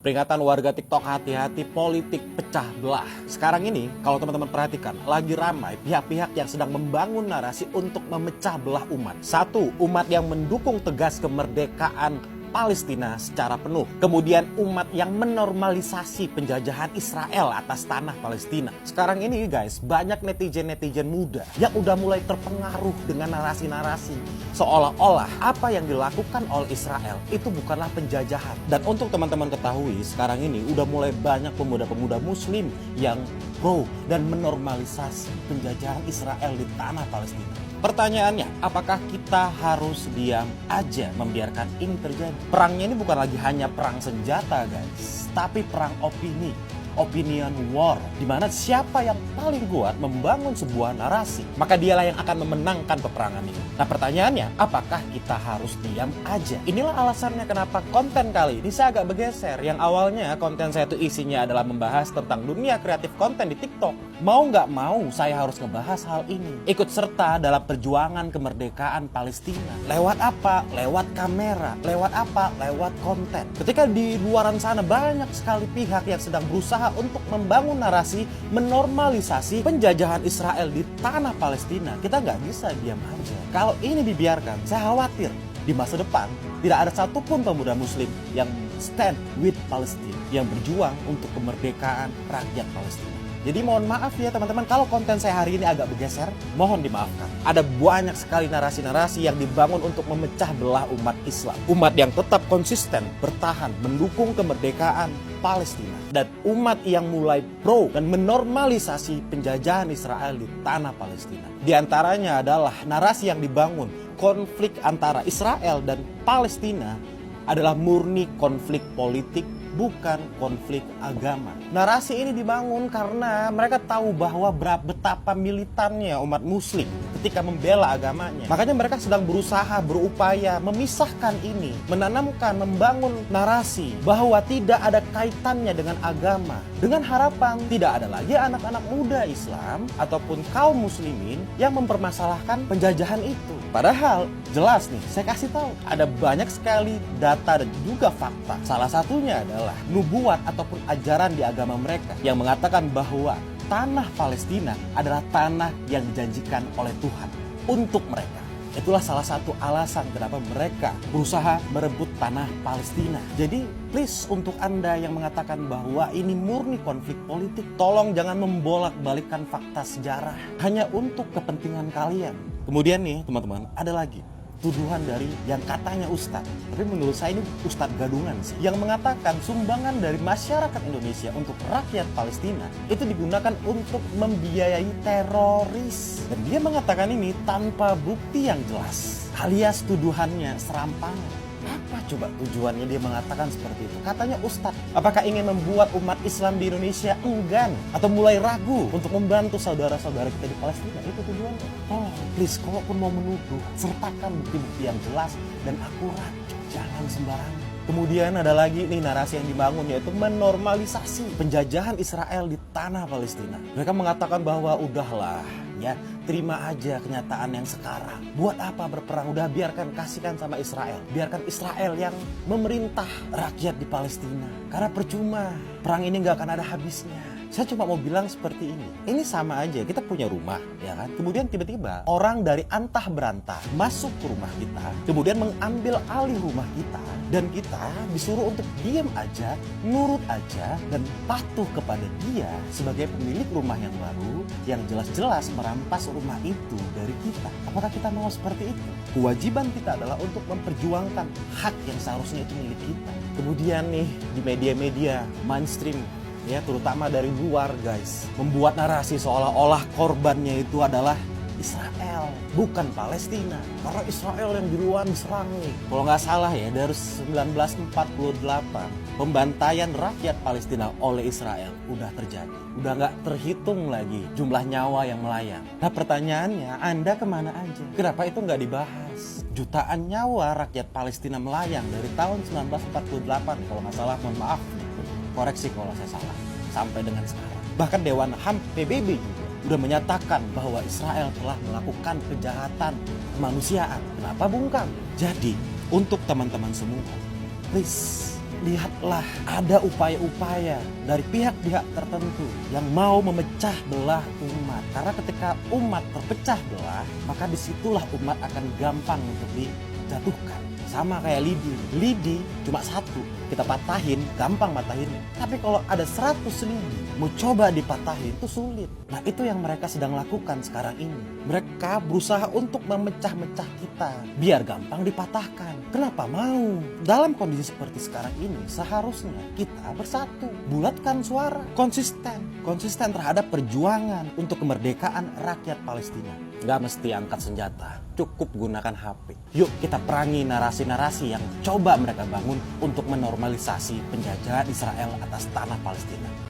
Peringatan warga TikTok, hati-hati, politik pecah belah. Sekarang ini kalau teman-teman perhatikan, lagi ramai pihak-pihak yang sedang membangun narasi untuk memecah belah umat. Satu, umat yang mendukung tegas kemerdekaan Palestina secara penuh. Kemudian umat yang menormalisasi penjajahan Israel atas tanah Palestina. Sekarang ini guys, banyak netizen-netizen muda yang udah mulai terpengaruh dengan narasi-narasi seolah-olah apa yang dilakukan oleh Israel itu bukanlah penjajahan. Dan untuk teman-teman ketahui, sekarang ini udah mulai banyak pemuda-pemuda muslim yang pro dan menormalisasi penjajahan Israel di tanah Palestina. Pertanyaannya, apakah kita harus diam aja membiarkan ini terjadi? Perangnya ini bukan lagi hanya perang senjata guys, tapi perang opini. Opinion war, di mana siapa yang paling kuat membangun sebuah narasi, maka dialah yang akan memenangkan peperangan ini. Nah pertanyaannya, apakah kita harus diam aja? Inilah alasannya kenapa konten kali ini saya agak bergeser. Yang awalnya konten saya itu isinya adalah membahas tentang dunia kreatif konten di TikTok. Mau nggak mau saya harus ngebahas hal ini. Ikut serta dalam perjuangan kemerdekaan Palestina. Lewat apa? Lewat kamera. Lewat apa? Lewat konten. Ketika di luaran sana banyak sekali pihak yang sedang berusaha untuk membangun narasi menormalisasi penjajahan Israel di tanah Palestina, kita nggak bisa diam aja. Kalau ini dibiarkan, saya khawatir di masa depan tidak ada satupun pemuda muslim yang stand with Palestine, yang berjuang untuk kemerdekaan rakyat Palestina. Jadi mohon maaf ya teman-teman, kalau konten saya hari ini agak bergeser, mohon dimaafkan. Ada banyak sekali narasi-narasi yang dibangun untuk memecah belah umat Islam. Umat yang tetap konsisten, bertahan, mendukung kemerdekaan Palestina. Dan umat yang mulai pro dan menormalisasi penjajahan Israel di tanah Palestina. Di antaranya adalah narasi yang dibangun, konflik antara Israel dan Palestina adalah murni konflik politik, bukan konflik agama. Narasi ini dibangun karena mereka tahu bahwa betapa militannya umat muslim ketika membela agamanya. Makanya mereka sedang berusaha, berupaya memisahkan ini, menanamkan, membangun narasi bahwa tidak ada kaitannya dengan agama. Dengan harapan tidak ada lagi anak-anak muda Islam ataupun kaum muslimin yang mempermasalahkan penjajahan itu. Padahal jelas nih, saya kasih tahu, ada banyak sekali data dan juga fakta. Salah satunya adalah nubuat ataupun ajaran di agama mereka yang mengatakan bahwa tanah Palestina adalah tanah yang dijanjikan oleh Tuhan untuk mereka. Itulah salah satu alasan kenapa mereka berusaha merebut tanah Palestina. Jadi please, untuk Anda yang mengatakan bahwa ini murni konflik politik, tolong jangan membolak-balikkan fakta sejarah hanya untuk kepentingan kalian. Kemudian nih teman-teman, ada lagi tuduhan dari yang katanya ustadz, tapi menurut saya ini ustadz gadungan sih, yang mengatakan sumbangan dari masyarakat Indonesia untuk rakyat Palestina itu digunakan untuk membiayai teroris. Dan dia mengatakan ini tanpa bukti yang jelas, alias tuduhannya serampangan. Apa coba tujuannya dia mengatakan seperti itu? Katanya ustadz, apakah ingin membuat umat Islam di Indonesia enggan atau mulai ragu untuk membantu saudara-saudara kita di Palestina? Itu tujuannya. Oh please, kalaupun mau menuduh, sertakan bukti-bukti yang jelas dan akurat. Jangan sembarangan. Kemudian ada lagi nih narasi yang dibangun, yaitu menormalisasi penjajahan Israel di tanah Palestina. Mereka mengatakan bahwa udahlah ya, terima aja kenyataan yang sekarang. Buat apa berperang? Udah biarkan, kasihkan sama Israel. Biarkan Israel yang memerintah rakyat di Palestina. Karena percuma, perang ini gak akan ada habisnya. Saya cuma mau bilang seperti ini. Ini sama aja, kita punya rumah, ya kan? Kemudian tiba-tiba orang dari antah berantah masuk ke rumah kita, kemudian mengambil alih rumah kita, dan kita disuruh untuk diam aja, nurut aja, dan patuh kepada dia sebagai pemilik rumah yang baru, yang jelas-jelas merampas rumah itu dari kita. Apakah kita mau seperti itu? Kewajiban kita adalah untuk memperjuangkan hak yang seharusnya itu milik kita. Kemudian nih, di media-media mainstream, ya terutama dari luar guys, membuat narasi seolah-olah korbannya itu adalah Israel, bukan Palestina. Karena Israel yang duluan diserang nih. Kalau nggak salah ya, dari 1948 pembantaian rakyat Palestina oleh Israel udah terjadi. Udah nggak terhitung lagi jumlah nyawa yang melayang. Nah pertanyaannya, Anda kemana aja? Kenapa itu nggak dibahas? Jutaan nyawa rakyat Palestina melayang dari tahun 1948, kalau nggak salah, mohon maaf, koreksi kalau saya salah, sampai dengan sekarang. Bahkan Dewan HAM PBB juga udah menyatakan bahwa Israel telah melakukan kejahatan kemanusiaan. Kenapa bungkam? Jadi untuk teman-teman semua, please lihatlah ada upaya-upaya dari pihak-pihak tertentu yang mau memecah belah umat. Karena ketika umat terpecah belah, maka disitulah umat akan gampang untuk dijatuhkan. Sama kayak lidi. Lidi cuma satu, kita patahin, gampang matahin. Tapi kalau ada 100 lidi, mau coba dipatahin itu sulit. Nah itu yang mereka sedang lakukan sekarang ini. Mereka berusaha untuk memecah-mecah kita, biar gampang dipatahkan. Kenapa mau? Dalam kondisi seperti sekarang ini, seharusnya kita bersatu. Bulatkan suara, konsisten. Konsisten terhadap perjuangan untuk kemerdekaan rakyat Palestina. Gak mesti angkat senjata, cukup gunakan HP. Yuk kita perangi narasi-narasi yang coba mereka bangun untuk menormalisasi penjajahan Israel atas tanah Palestina.